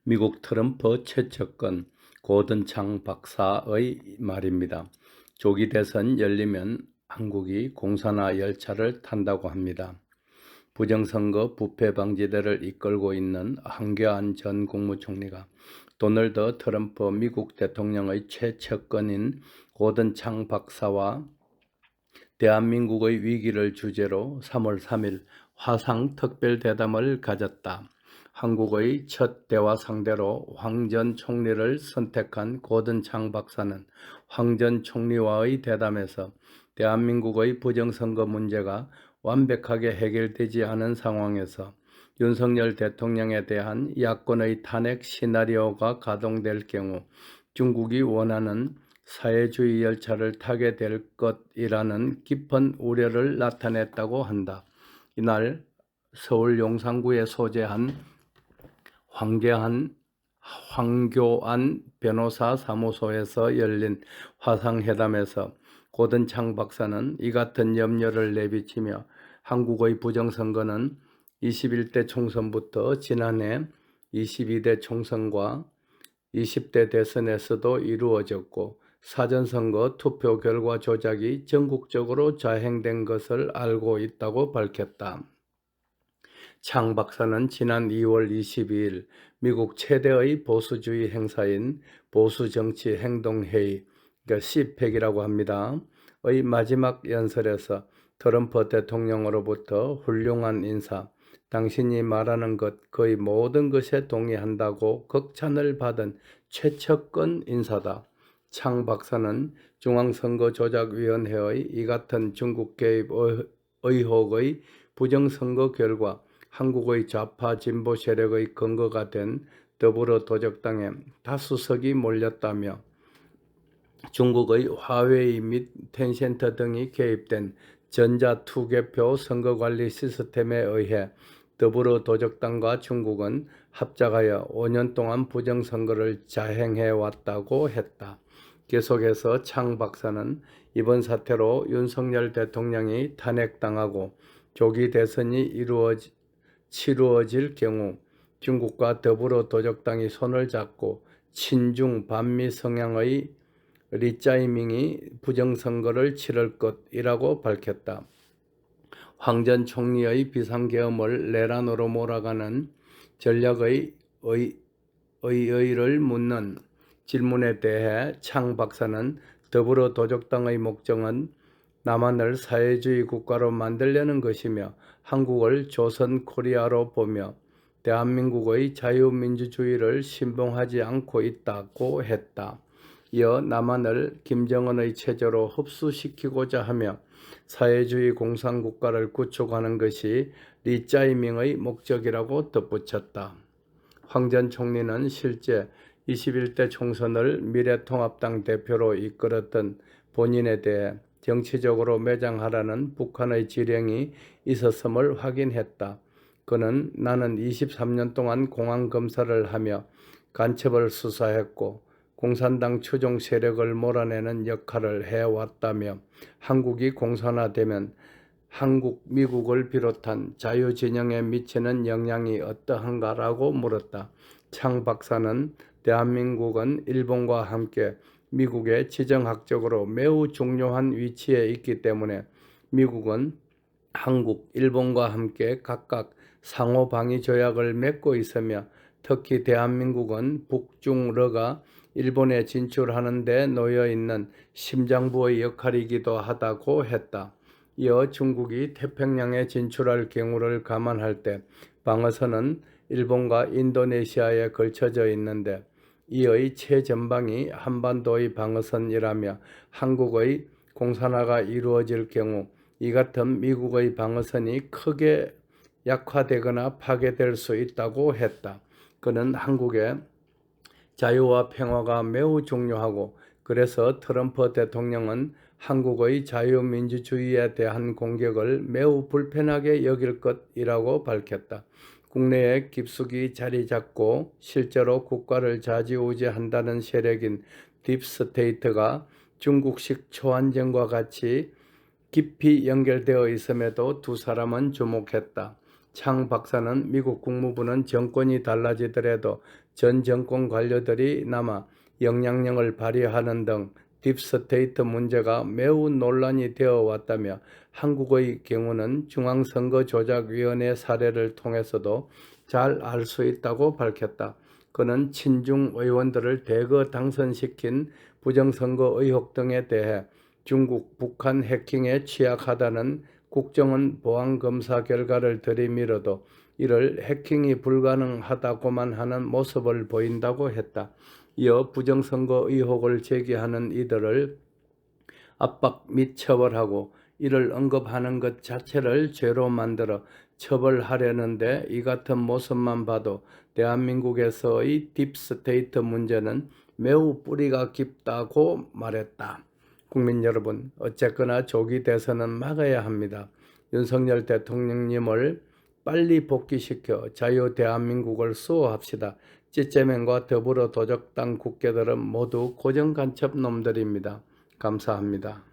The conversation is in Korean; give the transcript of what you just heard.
미국 트럼프 최측근 고든 창 박사의 말입니다. 조기 대선 열리면 한국이 공산화 열차를 탄다고 합니다. 부정선거 부패 방지대를 이끌고 있는 한교안 전 국무총리가 도널드 트럼프 미국 대통령의 최측근인 고든 창 박사와 대한민국의 위기를 주제로 3월 3일 화상 특별대담을 가졌다. 한국의 첫 대화 상대로 황 전 총리를 선택한 고든 창 박사는 황 전 총리와의 대담에서 대한민국의 부정선거 문제가 완벽하게 해결되지 않은 상황에서 윤석열 대통령에 대한 야권의 탄핵 시나리오가 가동될 경우 중국이 원하는 사회주의 열차를 타게 될 것이라는 깊은 우려를 나타냈다고 한다. 이날 서울 용산구에 소재한 황교안 변호사 사무소에서 열린 화상회담에서 고든 창 박사는 이 같은 염려를 내비치며 한국의 부정선거는 21대 총선부터 지난해 22대 총선과 20대 대선에서도 이루어졌고 사전선거 투표 결과 조작이 전국적으로 자행된 것을 알고 있다고 밝혔다. 창 박사는 지난 2월 22일 미국 최대의 보수주의 행사인 보수정치행동회의, CPEC이라고 합니다. 의 마지막 연설에서 트럼프 대통령으로부터 훌륭한 인사, 당신이 말하는 것 거의 모든 것에 동의한다고 극찬을 받은 최측근 인사다. 창 박사는 중앙선거조작위원회의 이 같은 중국 개입 의혹의 부정선거 결과 한국의 좌파 진보 세력의 근거가 된 더불어도적당에 다수석이 몰렸다며 중국의 화웨이 및 텐센트 등이 개입된 전자투개표 선거관리 시스템에 의해 더불어도적당과 중국은 합작하여 5년 동안 부정선거를 자행해 왔다고 했다. 계속해서 창 박사는 이번 사태로 윤석열 대통령이 탄핵당하고 조기 대선이 치루어질 경우 중국과 더불어도적당이 손을 잡고 친중 반미 성향의 리짜이밍이 부정선거를 치를 것이라고 밝혔다. 황 전 총리의 비상계엄을 내란으로 몰아가는 전략의 의의를 묻는 질문에 대해 창 박사는 더불어도적당의 목적은 남한을 사회주의 국가로 만들려는 것이며 한국을 조선 코리아로 보며 대한민국의 자유민주주의를 신봉하지 않고 있다고 했다. 이어 남한을 김정은의 체제로 흡수시키고자 하며 사회주의 공산국가를 구축하는 것이 리짜이밍의 목적이라고 덧붙였다. 황 전 총리는 실제 21대 총선을 미래통합당 대표로 이끌었던 본인에 대해 정치적으로 매장하라는 북한의 지령이 있었음을 확인했다. 그는 나는 23년 동안 공안검사를 하며 간첩을 수사했고 공산당 추종 세력을 몰아내는 역할을 해왔다며 한국이 공산화되면 한국, 미국을 비롯한 자유진영에 미치는 영향이 어떠한가라고 물었다. 창 박사는 대한민국은 일본과 함께 미국의 지정학적으로 매우 중요한 위치에 있기 때문에 미국은 한국, 일본과 함께 각각 상호방위 조약을 맺고 있으며 특히 대한민국은 북중러가 일본에 진출하는 데 놓여있는 심장부의 역할이기도 하다고 했다. 이어 중국이 태평양에 진출할 경우를 감안할 때 방어선은 일본과 인도네시아에 걸쳐져 있는데 이의 최전방이 한반도의 방어선이라며 한국의 공산화가 이루어질 경우 이 같은 미국의 방어선이 크게 약화되거나 파괴될 수 있다고 했다. 그는 한국의 자유와 평화가 매우 중요하고 그래서 트럼프 대통령은 한국의 자유민주주의에 대한 공격을 매우 불편하게 여길 것이라고 밝혔다. 국내에 깊숙이 자리 잡고 실제로 국가를 좌지우지한다는 세력인 딥스테이트가 중국식 초안정과 같이 깊이 연결되어 있음에도 두 사람은 주목했다. 창 박사는 미국 국무부는 정권이 달라지더라도 전 정권 관료들이 남아 영향력을 발휘하는 등 딥스테이트 문제가 매우 논란이 되어 왔다며 한국의 경우는 중앙선거조작위원회 사례를 통해서도 잘 알 수 있다고 밝혔다. 그는 친중 의원들을 대거 당선시킨 부정선거 의혹 등에 대해 중국, 북한 해킹에 취약하다는 국정원 보안검사 결과를 들이밀어도 이를 해킹이 불가능하다고만 하는 모습을 보인다고 했다. 이어 부정선거 의혹을 제기하는 이들을 압박 및 처벌하고 이를 언급하는 것 자체를 죄로 만들어 처벌하려는데 이 같은 모습만 봐도 대한민국에서의 딥스테이트 문제는 매우 뿌리가 깊다고 말했다. 국민 여러분, 어쨌거나 조기 대선은 막아야 합니다. 윤석열 대통령님을 빨리 복귀시켜 자유 대한민국을 수호합시다. 찌째맨과 더불어 도적당 국회들은 모두 고정간첩 놈들입니다. 감사합니다.